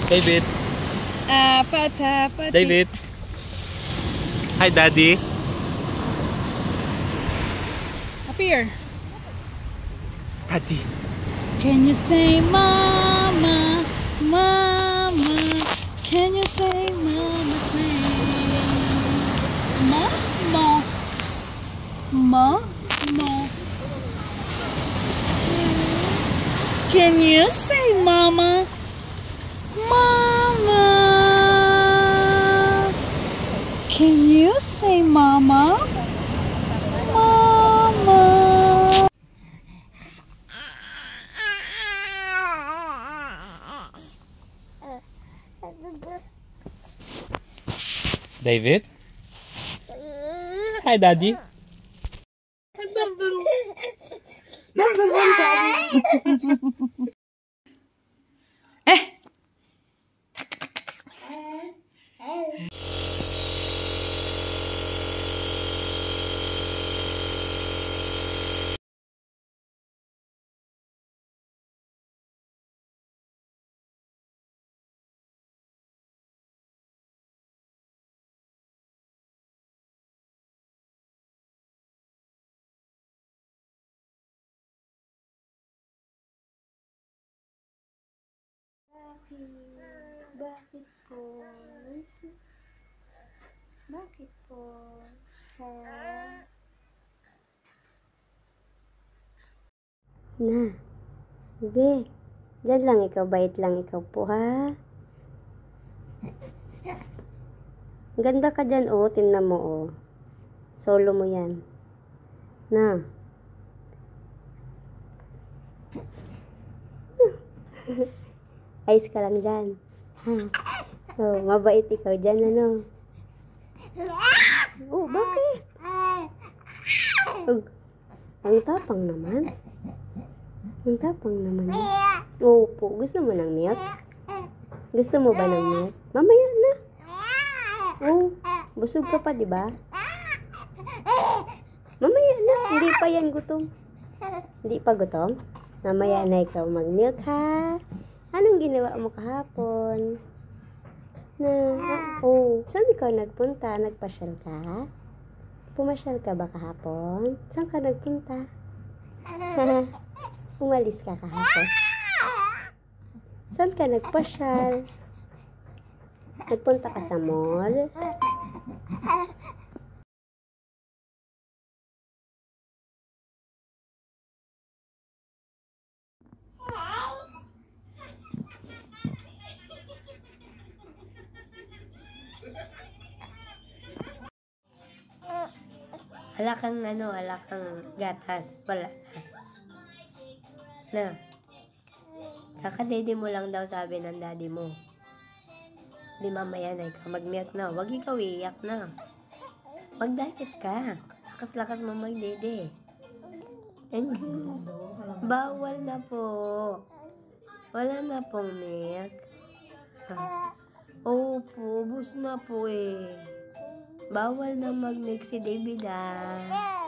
David. Pata. David. Hi, Daddy. Up here. Daddy. Can you say mama, mama? Can you say mama's name? Mama. Mama. Can you say mama? Mama. Can you say mama? Mama. David. Hi, Daddy. Number one, Daddy. Bakit po? Bakit po? Na, Be, dyan lang ikaw, bait lang ikaw po, ha? Ganda ka dyan, oh, tingnan mo, oh. Solo mo yan. Na. Ayos ka lang dyan. Ha? Oh, mabait ikaw dyan, ano? Oh, bakit? Ang tapang naman. Ang tapang naman. Opo, gusto mo ng milk? Gusto mo ba ng milk? Mamaya na. Oh, busog ka pa, di ba? Mamaya na. Hindi pa yan gutom. Hindi pa gutom? Mamaya na ikaw mag-milk, ha? Anong ginawa mo kahapon? Saan ikaw nagpunta? Nagpasyal ka? Pumasyal ka ba kahapon? Saan ka nagpunta? Umalis ka kahapon? Saan ka nagpasyal? Nagpunta ka sa mall? Wala kang gatas. Wala na. Kakadede mo lang daw, sabi ng daddy mo. Di mamaya na ikaw mag-milk na. Huwag ikaw iiyak na. Mag-diet ka. Lakas-lakas mo mag-dede. Bawal na po. Wala na pong milk. Opo, ubus na po eh. Bawal na mag-milk si David,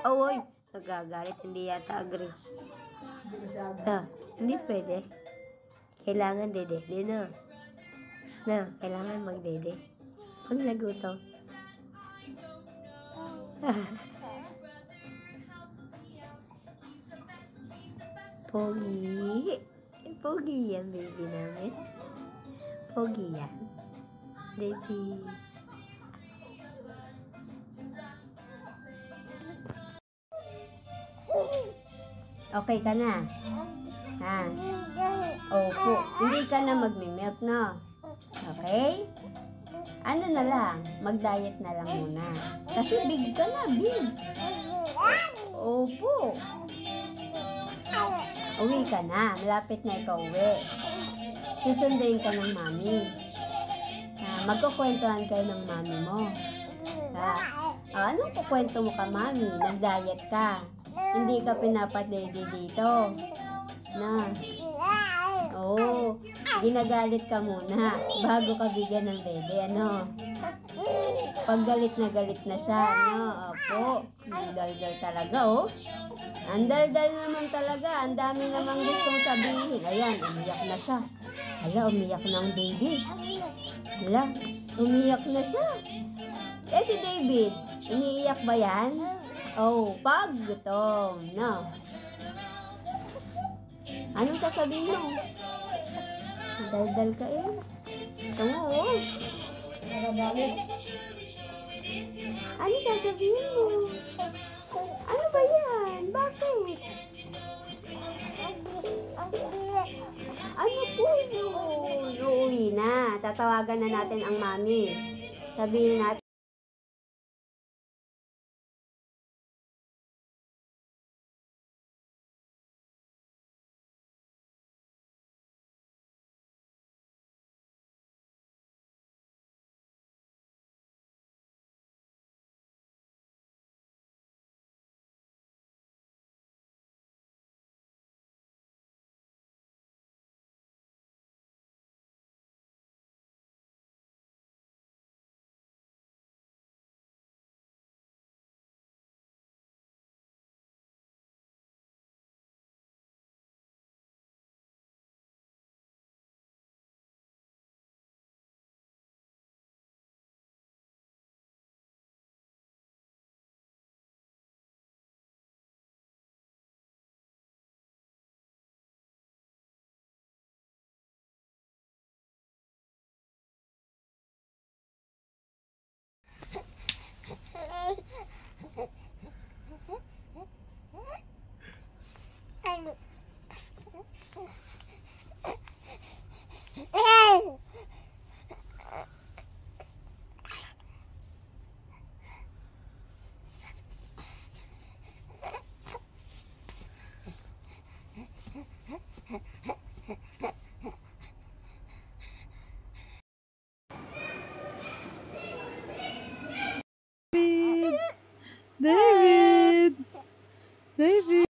Oy, nagagalit, hindi yata agree. Hindi pwede. Kailangan dede, na. Kailangan mag-dede. Pag nagutom. Pogi. Pogi yan, baby namin. Pogi yan. Baby. Okay ka na? Ha? Opo. Hindi ka na magmi-milk, no? Okay? Ano na lang? Mag-diet na lang muna. Kasi big ka na, big. Opo. Uwi ka na. Malapit na ikaw uwi. Susunduin ka ng mami. Magkukwentuhan kayo ng mami mo. Anong kukwento mo ka, mami? Mag-diet ka. Hindi ka pinapadede dito. Na. Oo. Ginagalit ka muna bago ka bigyan ng dede, ano? Pag galit na siya, ano? Opo. Ang dal-dal talaga, oh. Ang dal-dal naman talaga. Ang dami namang gustong sabihin. Ayan, umiyak na siya. Hala, umiyak na ang baby. Hala, umiyak na siya. Eh si David, umiiyak ba yan? Oh, pag gutom, no? Anong sasabihin mo? Daldal ka eh. Tungo, oh. Ano sasabihin mo? Ano ba yan? Bakit? Ano po yun? Uuwi na. Tatawagan na natin ang mami. Sabihin natin. David! David!